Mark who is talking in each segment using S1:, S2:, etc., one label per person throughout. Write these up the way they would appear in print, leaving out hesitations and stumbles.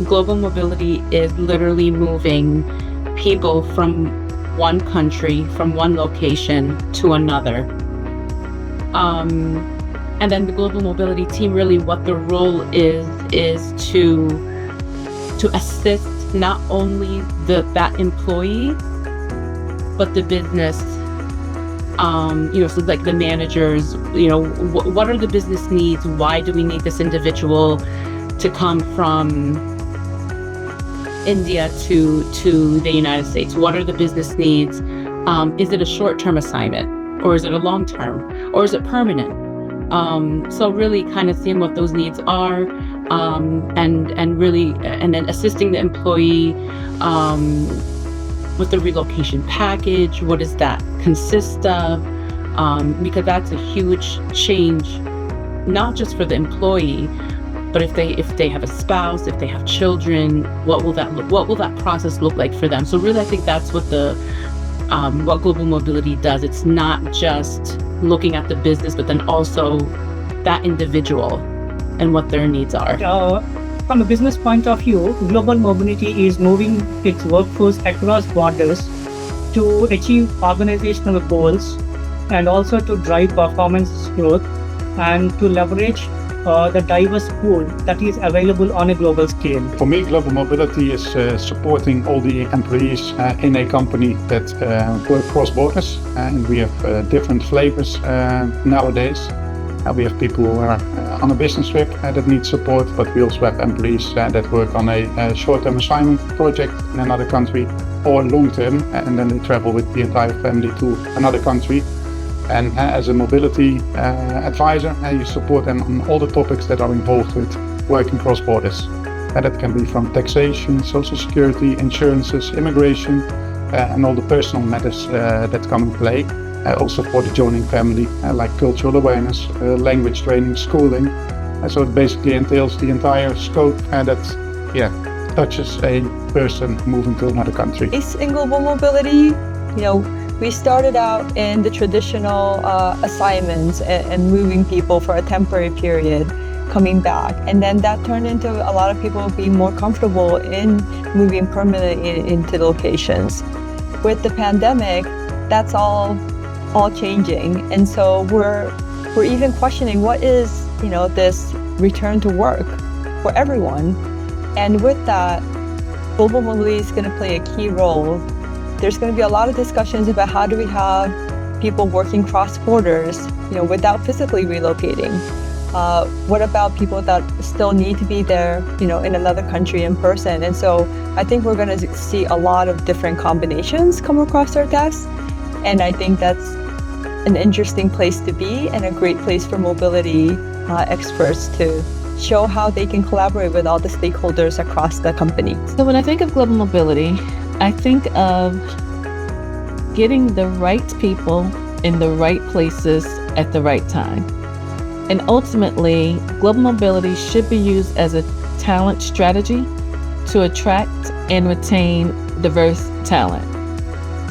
S1: global mobility is literally moving people from one country, from one location to another. And then the global mobility team, really what the role is to assist not only that employee, but the business. So like the managers, what are the business needs? Why do we need this individual to come from India to the United States? What are the business needs? Is it a short-term assignment, or is it a long-term, or is it permanent? So really kind of seeing what those needs are, and then assisting the employee with the relocation package. What does that consist of? Because that's a huge change, not just for the employee, but if they have a spouse, if they have children, what will that process look like for them? So really, I think that's what what global mobility does. It's not just looking at the business, but then also that individual and what their needs are.
S2: From a business point of view, global mobility is moving its workforce across borders to achieve organizational goals, and also to drive performance growth, and to leverage the diverse pool that is available on a global scale.
S3: For me, global mobility is supporting all the employees in a company that work cross borders, and we have different flavors nowadays. We have people who are on a business trip that need support, but we also have employees that work on a short-term assignment project in another country, or long-term, and then they travel with the entire family to another country. And as a mobility advisor, you support them on all the topics that are involved with working cross borders. And that can be from taxation, social security, insurances, immigration, and all the personal matters that come in play. Also for the joining family, like cultural awareness, language training, schooling. So it basically entails the entire scope that touches a person moving to another country.
S4: In global mobility, we started out in the traditional assignments and moving people for a temporary period, coming back. And then that turned into a lot of people being more comfortable in moving permanently into locations. With the pandemic, that's all changing. And so we're even questioning what is, this return to work for everyone. And with that, global mobility is going to play a key role. There's going to be a lot of discussions about how do we have people working cross borders, without physically relocating. What about people that still need to be there, in another country in person? And so I think we're going to see a lot of different combinations come across our desks. And I think that's an interesting place to be, and a great place for mobility experts to show how they can collaborate with all the stakeholders across the company.
S5: So when I think of global mobility, I think of getting the right people in the right places at the right time. And ultimately, global mobility should be used as a talent strategy to attract and retain diverse talent.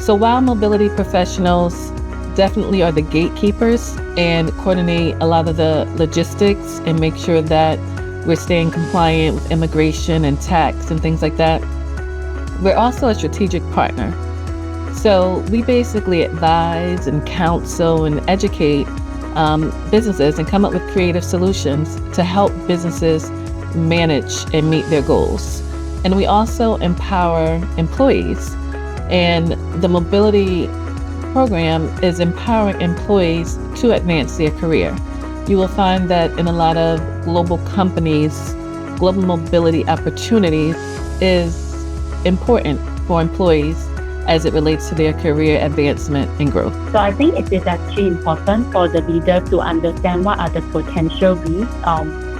S5: So while mobility professionals definitely are the gatekeepers and coordinate a lot of the logistics and make sure that we're staying compliant with immigration and tax and things like that, we're also a strategic partner. So we basically advise and counsel and educate businesses and come up with creative solutions to help businesses manage and meet their goals. And we also empower employees. And the mobility program is empowering employees to advance their career. You will find that in a lot of global companies, global mobility opportunities is important for employees as it relates to their career advancement and growth.
S6: So I think it is actually important for the leader to understand what are the potential risks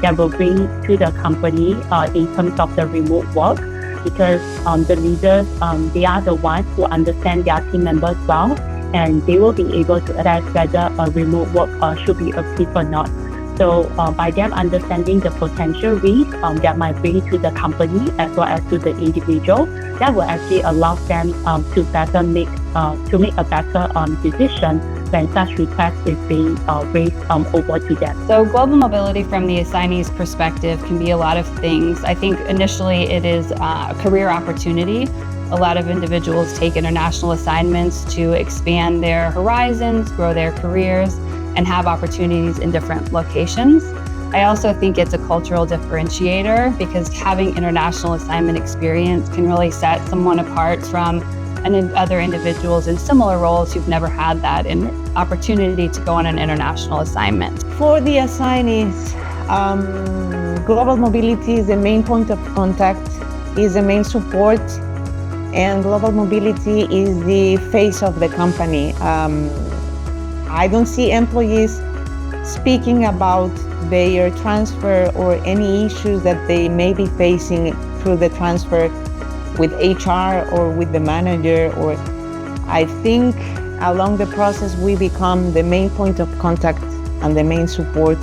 S6: that will bring to the company in terms of the remote work, because the leaders, they are the ones who understand their team members well, and they will be able to assess whether a remote work should be approved or not. So by them understanding the potential risk that might bring to the company as well as to the individual, that will actually allow them to better make to make a better decision when such request is being raised over to them.
S7: So global mobility from the assignee's perspective can be a lot of things. I think initially it is a career opportunity. A lot of individuals take international assignments to expand their horizons, grow their careers, and have opportunities in different locations. I also think it's a cultural differentiator because having international assignment experience can really set someone apart from other individuals in similar roles who've never had that opportunity to go on an international assignment.
S8: For the assignees, global mobility is the main point of contact, is the main support, and global mobility is the face of the company. I don't see employees speaking about their transfer or any issues that they may be facing through the transfer with HR or with the manager, or I think along the process we become the main point of contact and the main support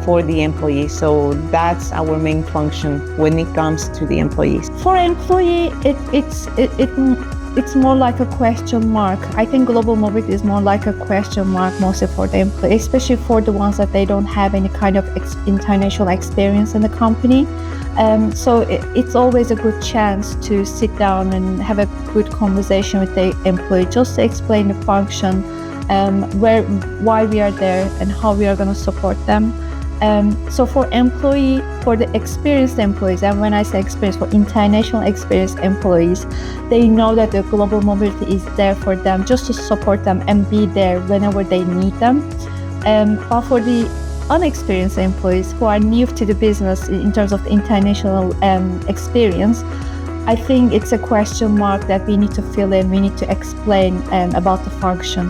S8: for the employees. So that's our main function when it comes to the employees.
S9: For employee, it's more like a question mark. I think global mobility is more like a question mark, mostly for the employee, especially for the ones that they don't have any kind of international experience in the company. So it's always a good chance to sit down and have a good conversation with the employee, just to explain the function, why we are there and how we are going to support them. So for the experienced employees, and when I say experienced, for international experienced employees, they know that the global mobility is there for them, just to support them and be there whenever they need them. But for the unexperienced employees who are new to the business in terms of international experience, I think it's a question mark that we need to fill in. We need to explain about the function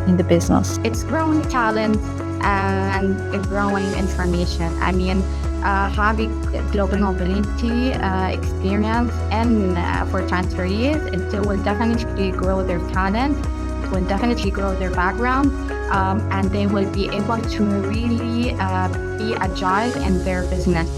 S9: in the business.
S10: It's growing talent and growing information. I mean, having global mobility experience and for transferees, it will definitely grow their talent, it will definitely grow their background, and they will be able to really be agile in their business.